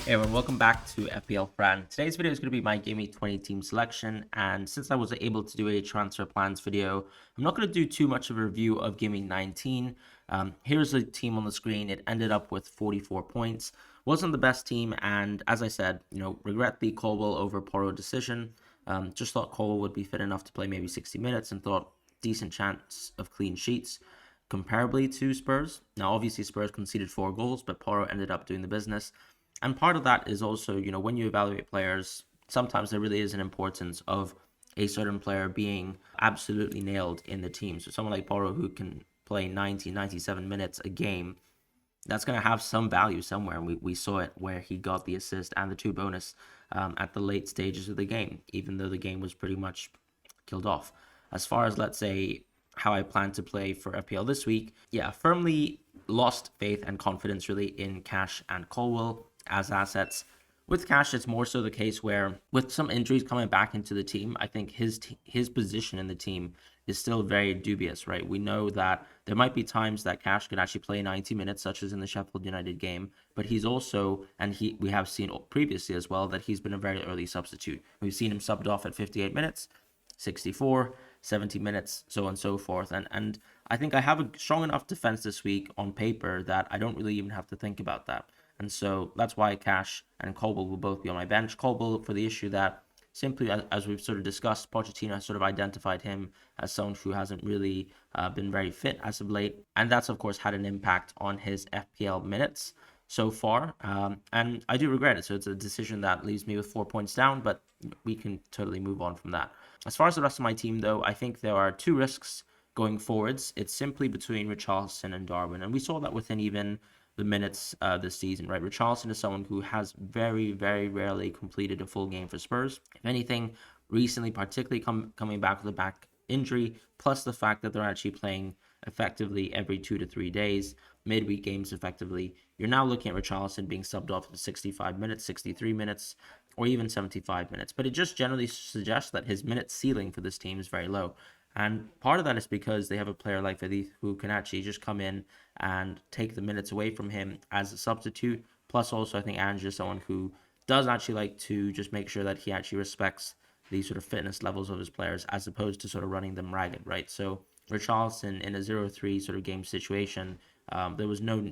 Hey everyone, welcome back to FPL Fran. Today's video is going to be my Gameweek 20 team selection, and since I was able to do a transfer plans video, I'm not going to do too much of a review of Gameweek 19. Here's the team on the screen. It ended up with 44 points. Wasn't the best team, and as I said, regret the Colwell over Porro decision. Just thought Colwell would be fit enough to play maybe 60 minutes and thought decent chance of clean sheets comparably to Spurs. Now, obviously, Spurs conceded 4 goals, but Porro ended up doing the business. And part of that is also, when you evaluate players, sometimes there really is an importance of a certain player being absolutely nailed in the team. So someone like Porro who can play 90, 97 minutes a game, that's going to have some value somewhere. And we saw it where he got the assist and the 2 bonus at the late stages of the game, even though the game was pretty much killed off. As far as, let's say, how I plan to play for FPL this week, firmly lost faith and confidence really in Cash and Colwell as assets. With Cash, it's more so the case where with some injuries coming back into the team, I think his position in the team is still very dubious, right? We know that there might be times that Cash could actually play 90 minutes, such as in the Sheffield United game, but he's also, and we have seen previously as well, that he's been a very early substitute. We've seen him subbed off at 58 minutes, 64, 70 minutes, so on and so forth. And I think I have a strong enough defense this week on paper that I don't really even have to think about that. And so that's why Cash and Colwell will both be on my bench. Colwell for the issue that simply, as we've sort of discussed, Pochettino has sort of identified him as someone who hasn't really been very fit as of late. And that's, of course, had an impact on his FPL minutes so far. And I do regret it. So it's a decision that leaves me with 4 points down, but we can totally move on from that. As far as the rest of my team, though, I think there are 2 risks going forwards. It's simply between Richarlison and Darwin. And we saw that within even the minutes this season, right? Richarlison is someone who has very, very rarely completed a full game for Spurs. If anything, recently, particularly coming back with a back injury, plus the fact that they're actually playing effectively every 2 to 3 days, midweek games effectively, you're now looking at Richarlison being subbed off for 65 minutes, 63 minutes, or even 75 minutes. But it just generally suggests that his minute ceiling for this team is very low. And part of that is because they have a player like Vadith who can actually just come in and take the minutes away from him as a substitute. Plus, also, I think Ange is someone who does actually like to just make sure that he actually respects the sort of fitness levels of his players as opposed to sort of running them ragged, right? So Richarlison in a 0-3 sort of game situation, there was no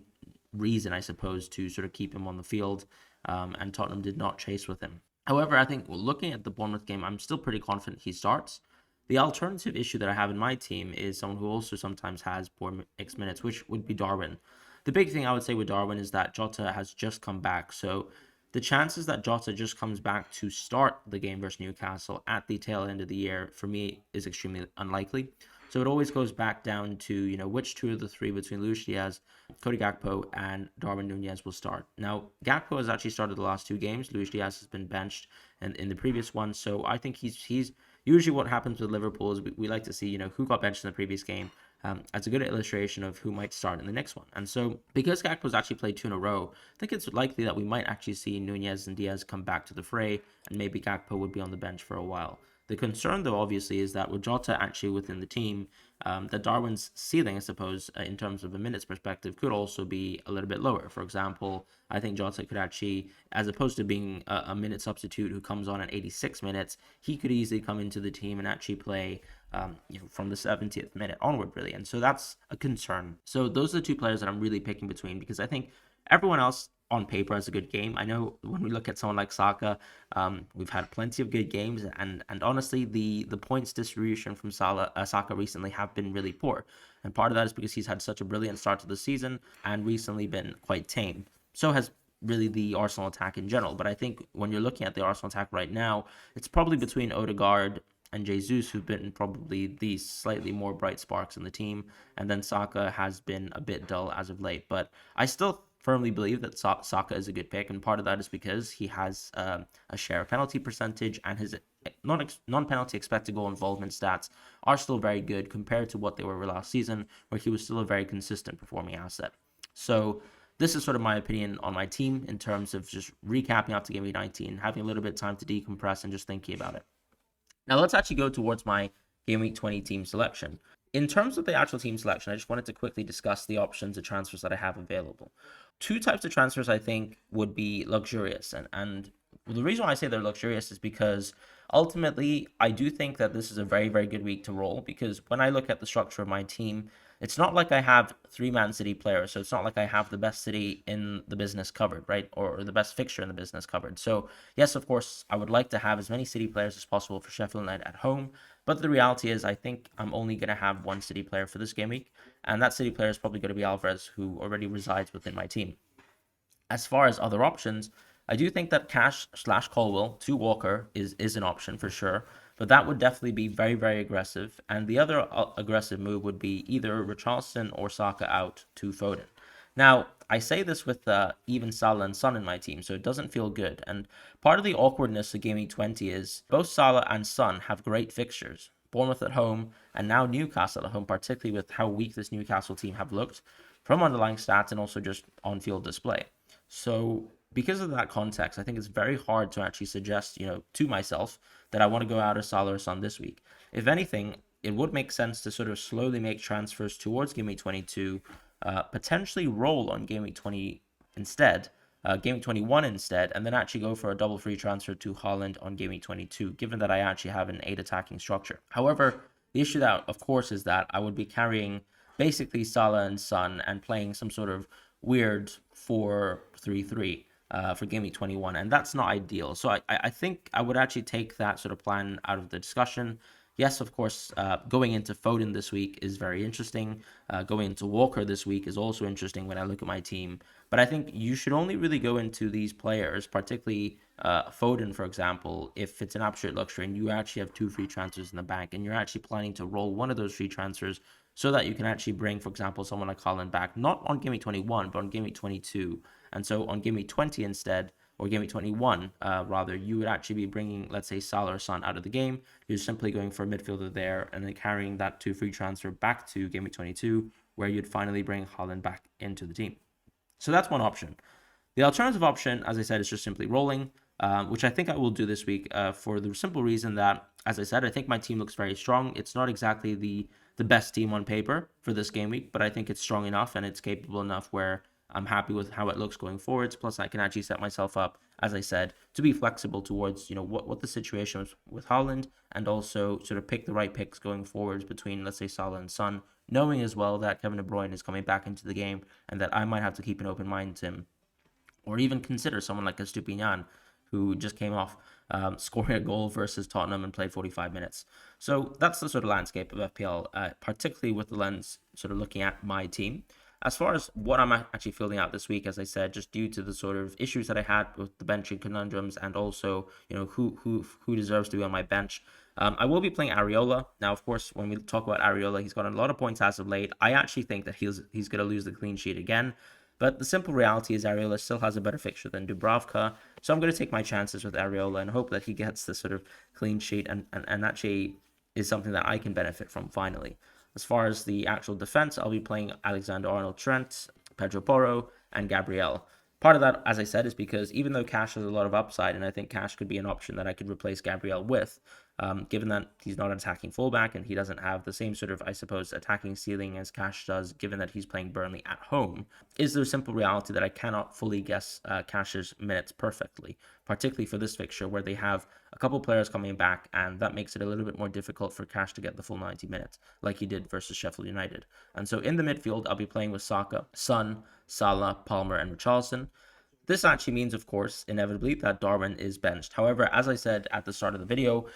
reason, I suppose, to sort of keep him on the field, and Tottenham did not chase with him. However, I think looking at the Bournemouth game, I'm still pretty confident he starts. The alternative issue that I have in my team is someone who also sometimes has poor X minutes, which would be Darwin. The big thing I would say with Darwin is that Jota has just come back. So the chances that Jota just comes back to start the game versus Newcastle at the tail end of the year, for me, is extremely unlikely. So it always goes back down to, which 2 of the 3 between Luis Diaz, Cody Gakpo, and Darwin Nunez will start. Now, Gakpo has actually started the last 2 games. Luis Diaz has been benched in the previous one. So I think he's usually what happens with Liverpool is we like to see, who got benched in the previous game as a good illustration of who might start in the next one. And so because Gakpo's actually played 2 in a row, I think it's likely that we might actually see Nunez and Diaz come back to the fray, and maybe Gakpo would be on the bench for a while. The concern, though, obviously, is that with Jota actually within the team, that Darwin's ceiling, I suppose, in terms of a minutes perspective, could also be a little bit lower. For example, I think Jota could actually, as opposed to being a minute substitute who comes on at 86 minutes, he could easily come into the team and actually play from the 70th minute onward, really. And so that's a concern. So those are the 2 players that I'm really picking between, because I think everyone else on paper has a good game. I know when we look at someone like Saka, we've had plenty of good games, and honestly, the points distribution from Saka recently have been really poor. And part of that is because he's had such a brilliant start to the season and recently been quite tame. So has really the Arsenal attack in general. But I think when you're looking at the Arsenal attack right now, it's probably between Odegaard and Jesus, who've been probably the slightly more bright sparks in the team. And then Saka has been a bit dull as of late. But I still firmly believe that Saka is a good pick, and part of that is because he has a share penalty percentage, and his non-penalty expected goal involvement stats are still very good compared to what they were last season, where he was still a very consistent performing asset. So this is sort of my opinion on my team in terms of just recapping after Gameweek 19, having a little bit of time to decompress and just thinking about it. Now let's actually go towards my Gameweek 20 Team Selection. In terms of the actual team selection, I just wanted to quickly discuss the options of transfers that I have available. Two types of transfers I think would be luxurious, and the reason why I say they're luxurious is because ultimately I do think that this is a very, very good week to roll, because when I look at the structure of my team, it's not like I have three Man City players, so it's not like I have the best city in the business covered, right? Or the best fixture in the business covered. So yes, of course, I would like to have as many City players as possible for Sheffield United at home, but the reality is I think I'm only going to have one City player for this game week, and that City player is probably going to be Alvarez, who already resides within my team. As far as other options, I do think that Cash/Colwell to Walker is an option for sure, but that would definitely be very, very aggressive. And the other aggressive move would be either Richarlison or Saka out to Foden. Now, I say this with even Salah and Son in my team, so it doesn't feel good. And part of the awkwardness of Gaming 20 is both Salah and Son have great fixtures. Bournemouth at home, and now Newcastle at home, particularly with how weak this Newcastle team have looked from underlying stats and also just on-field display. So because of that context, I think it's very hard to actually suggest, to myself that I want to go out of Salah or Son this week. If anything, it would make sense to sort of slowly make transfers towards Game Week 22, potentially roll on Game Week 20 instead, Game Week 21 instead, and then actually go for a double free transfer to Haaland on Game Week 22, given that I actually have an 8 attacking structure. However, the issue that, of course, is that I would be carrying basically Salah and Son and playing some sort of weird 4-3-3 for Game Week 21, and that's not ideal. So I think I would actually take that sort of plan out of the discussion. Yes, of course, going into Foden this week is very interesting. Going into Walker this week is also interesting when I look at my team. But I think you should only really go into these players, particularly Foden, for example, if it's an absolute luxury and you actually have two free transfers in the bank and you're actually planning to roll one of those free transfers so that you can actually bring, for example, someone like Haaland back, not on Game Week 21, but on Game Week 22. And so on Game Week 20 instead, or Game Week 21, rather, you would actually be bringing, let's say, Salah or Son out of the game. You're simply going for a midfielder there and then carrying that two free transfer back to Game Week 22, where you'd finally bring Haaland back into the team. So that's one option. The alternative option, as I said, is just simply rolling, which I think I will do this week for the simple reason that, as I said, I think my team looks very strong. It's not exactly the best team on paper for this game week, but I think it's strong enough and it's capable enough where I'm happy with how it looks going forwards. Plus, I can actually set myself up, as I said, to be flexible towards what the situation is with Haaland, and also sort of pick the right picks going forwards between, let's say, Salah and Son, knowing as well that Kevin De Bruyne is coming back into the game and that I might have to keep an open mind to him, or even consider someone like Estupinian, who just came off scoring a goal versus Tottenham and played 45 minutes. So that's the sort of landscape of FPL, particularly with the lens sort of looking at my team. As far as what I'm actually filling out this week, as I said, just due to the sort of issues that I had with the benching conundrums and also, who deserves to be on my bench. I will be playing Areola. Now, of course, when we talk about Areola, he's got a lot of points as of late. I actually think that he's going to lose the clean sheet again. But the simple reality is Areola still has a better fixture than Dubravka. So I'm going to take my chances with Areola and hope that he gets the sort of clean sheet and actually is something that I can benefit from finally. As far as the actual defense, I'll be playing Alexander-Arnold Trent, Pedro Porro, and Gabriel. Part of that, as I said, is because even though Cash has a lot of upside, and I think Cash could be an option that I could replace Gabriel with, given that he's not an attacking fullback and he doesn't have the same sort of, I suppose, attacking ceiling as Cash does, given that he's playing Burnley at home, is there a simple reality that I cannot fully guess Cash's minutes perfectly, particularly for this fixture where they have a couple players coming back, and that makes it a little bit more difficult for Cash to get the full 90 minutes, like he did versus Sheffield United. And so in the midfield, I'll be playing with Saka, Son, Salah, Palmer, and Richarlison. This actually means, of course, inevitably, that Darwin is benched. However, as I said at the start of the video,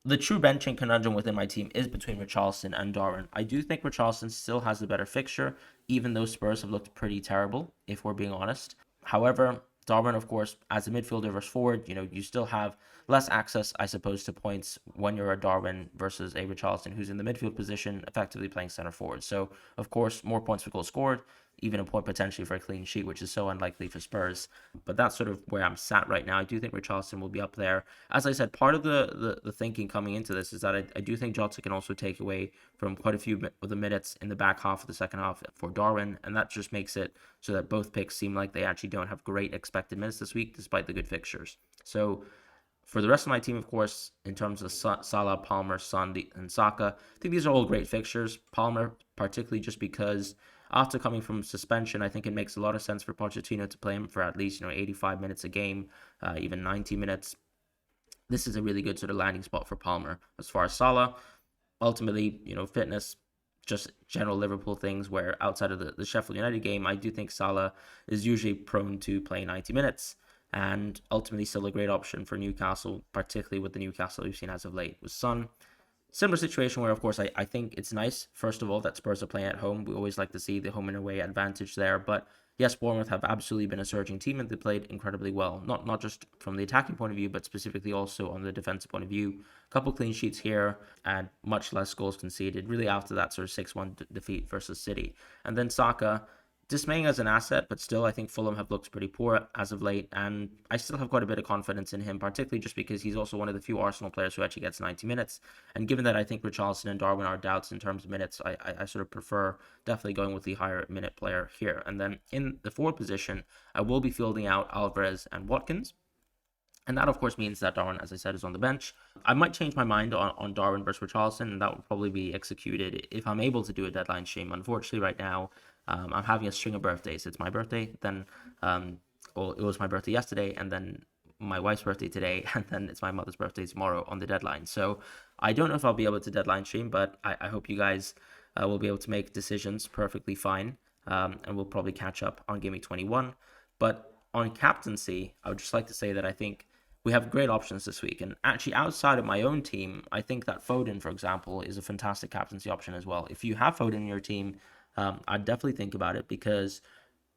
the true benching conundrum within my team is between Richarlison and Darwin. I do think Richarlison still has a better fixture, even though Spurs have looked pretty terrible, if we're being honest. However, Darwin, of course, as a midfielder versus forward, you still have less access, I suppose, to points when you're a Darwin versus a Richarlison, who's in the midfield position, effectively playing center forward. So, of course, more points for goals scored, even a point potentially for a clean sheet, which is so unlikely for Spurs. But that's sort of where I'm sat right now. I do think Richarlison will be up there. As I said, part of the thinking coming into this is that I do think Jota can also take away from quite a few of the minutes in the back half of the second half for Darwin, and that just makes it so that both picks seem like they actually don't have great expected minutes this week, despite the good fixtures. So For the rest of my team, of course, in terms of Salah, Palmer, Son, and Saka, I think these are all great fixtures. Palmer, particularly just because after coming from suspension, I think it makes a lot of sense for Pochettino to play him for at least 85 minutes a game, even 90 minutes. This is a really good sort of landing spot for Palmer. As far as Salah, ultimately, fitness, just general Liverpool things where outside of the Sheffield United game, I do think Salah is usually prone to play 90 minutes and ultimately still a great option for Newcastle, particularly with the Newcastle we've seen as of late. With Son, similar situation where, of course, I think it's nice, first of all, that Spurs are playing at home. We always like to see the home and away advantage there. But yes, Bournemouth have absolutely been a surging team and they played incredibly well. Not just from the attacking point of view, but specifically also on the defensive point of view. A couple clean sheets here and much less goals conceded, really after that sort of 6-1 defeat versus City. And then Saka, dismaying as an asset, but still I think Fulham have looked pretty poor as of late, and I still have quite a bit of confidence in him, particularly just because he's also one of the few Arsenal players who actually gets 90 minutes. And given that I think Richarlison and Darwin are doubts in terms of minutes, I sort of prefer definitely going with the higher minute player here. And then in the forward position, I will be fielding out Alvarez and Watkins. And that, of course, means that Darwin, as I said, is on the bench. I might change my mind on Darwin versus Richarlison, and that will probably be executed if I'm able to do a deadline stream. Unfortunately, right now, I'm having a string of birthdays. It's my birthday, then, well, it was my birthday yesterday, and then my wife's birthday today, and then it's my mother's birthday tomorrow on the deadline. So I don't know if I'll be able to deadline stream, but I hope you guys will be able to make decisions perfectly fine, and we'll probably catch up on Gameweek 21. But on captaincy, I would just like to say that I think we have great options this week. And actually, outside of my own team, I think that Foden, for example, is a fantastic captaincy option as well. If you have Foden in your team, I'd definitely think about it because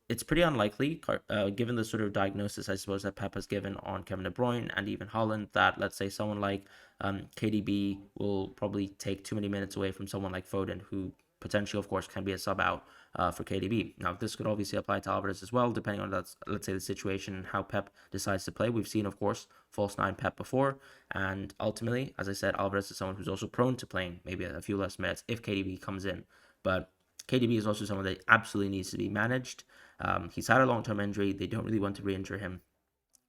it's pretty unlikely, given the sort of diagnosis, I suppose, that Pep has given on Kevin De Bruyne and even Haaland, that let's say someone like KDB will probably take too many minutes away from someone like Foden, who potentially, of course, can be a sub out for KDB. Now, this could obviously apply to Alvarez as well, depending on let's say the situation and how Pep decides to play. We've seen, of course, false nine Pep before, and ultimately, as I said, Alvarez is someone who's also prone to playing maybe a few less minutes if KDB comes in. But KDB is also someone that absolutely needs to be managed. He's had a long-term injury. They don't really want to re-injure him.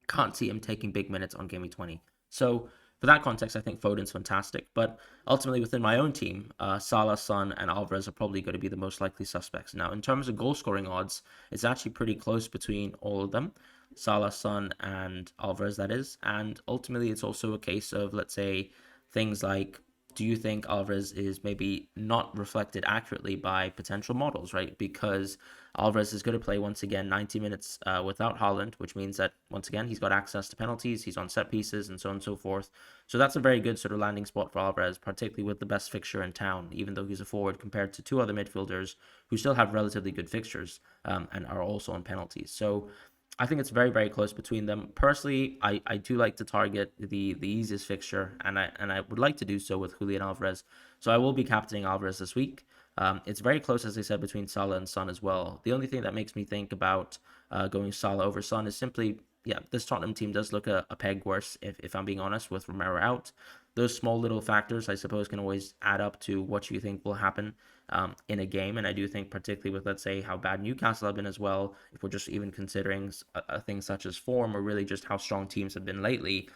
Can't see him taking big minutes on Gameweek 20. So for that context, I think Foden's fantastic. But ultimately, within my own team, Salah, Son, and Alvarez are probably going to be the most likely suspects. Now, in terms of goal-scoring odds, it's actually pretty close between all of them. Salah, Son, and Alvarez, that is. And ultimately, it's also a case of, let's say, things like, do you think Alvarez is maybe not reflected accurately by potential models, right? Because Alvarez is going to play once again 90 minutes without Haaland, which means that once again he's got access to penalties, he's on set pieces, and so on and so forth. So that's a very good sort of landing spot for Alvarez, particularly with the best fixture in town, even though he's a forward compared to two other midfielders who still have relatively good fixtures and are also on penalties. So I think it's very, very close between them. Personally, I do like to target the easiest fixture, and I would like to do so with Julian Alvarez. So I will be captaining Alvarez this week. It's very close, as I said, between Salah and Son as well. The only thing that makes me think about going Salah over Son is simply, yeah, this Tottenham team does look a peg worse, if I'm being honest, with Romero out. Those small little factors, I suppose, can always add up to what you think will happen in a game. And I do think, particularly with, let's say, how bad Newcastle have been as well, if we're just even considering things such as form or really just how strong teams have been lately,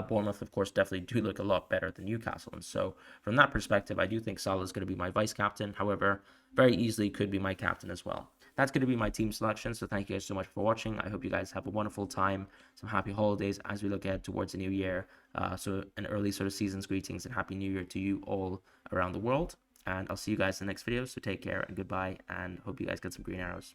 Bournemouth, of course, definitely do look a lot better than Newcastle. And so from that perspective, I do think Salah is going to be my vice captain. However, very easily could be my captain as well. That's going to be my team selection. So thank you guys so much for watching. I hope you guys have a wonderful time, some happy holidays as we look ahead towards the new year. So an early sort of season's greetings and happy new year to you all around the world. And I'll see you guys in the next video. So take care and goodbye, and hope you guys get some green arrows.